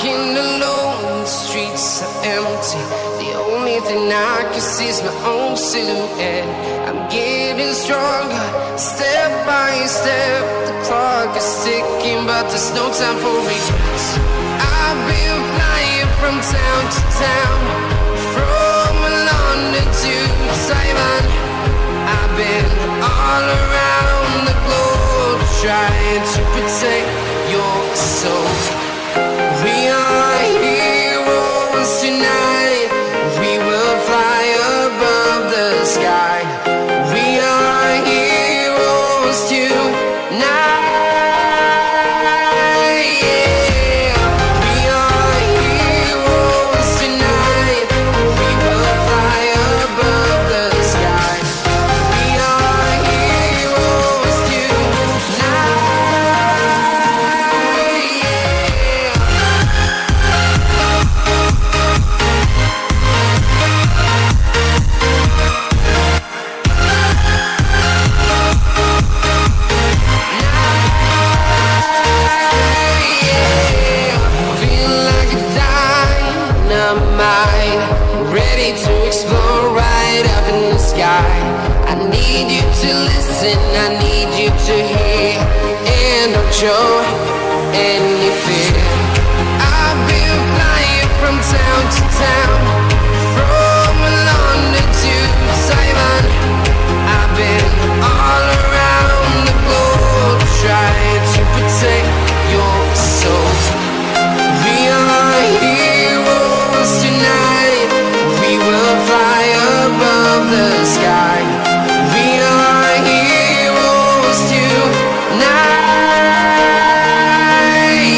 walking alone, the streets are empty. The only thing I can see is my own silhouette. I'm getting stronger, step by step. The clock is ticking, but there's no time for regrets. I've been flying from town to town, from London to Taiwan. I've been all around the globe, trying to protect your soul. We are heroes tonight. We will fly above the sky. We are heroes tonight. Yeah. We are heroes tonight. We will fly above the sky. We are heroes tonight. Ready to explore right up in the sky. I need you to listen, I need you to hear, and don't show any fear. I've been flying from town to town, from London to Taiwan. I've been all around the globe, trying to protect your soul. We are heroes tonight. We will fly above the sky. We are heroes tonight.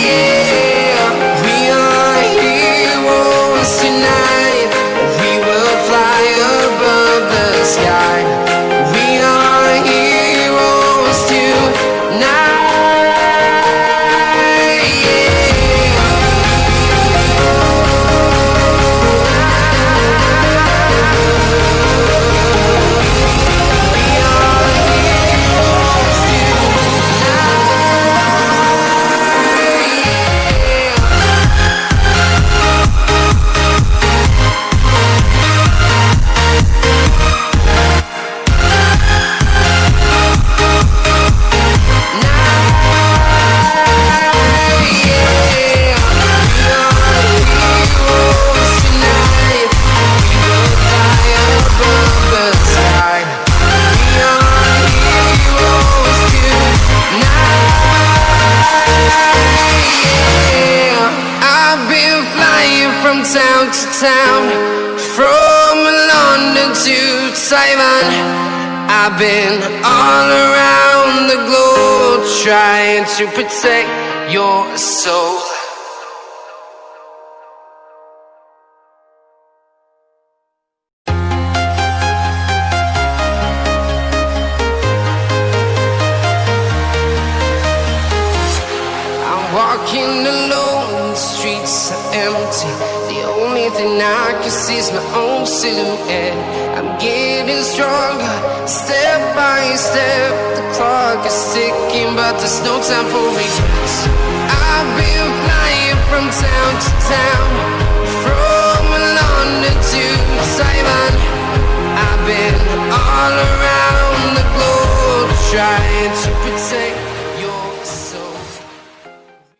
Yeah. We are heroes tonight. We will fly above the sky. We are heroes tonight. Town to town, from London to Taiwan. I've been all around the globe, trying to protect your soul. I'm walking alone, the streets are empty. The only thing I can see is my own silhouette. I'm getting stronger, step by step. The clock is ticking, but there's no time for regrets. I've been flying from town to town, from London to Taiwan. I've been all around the globe, trying to protect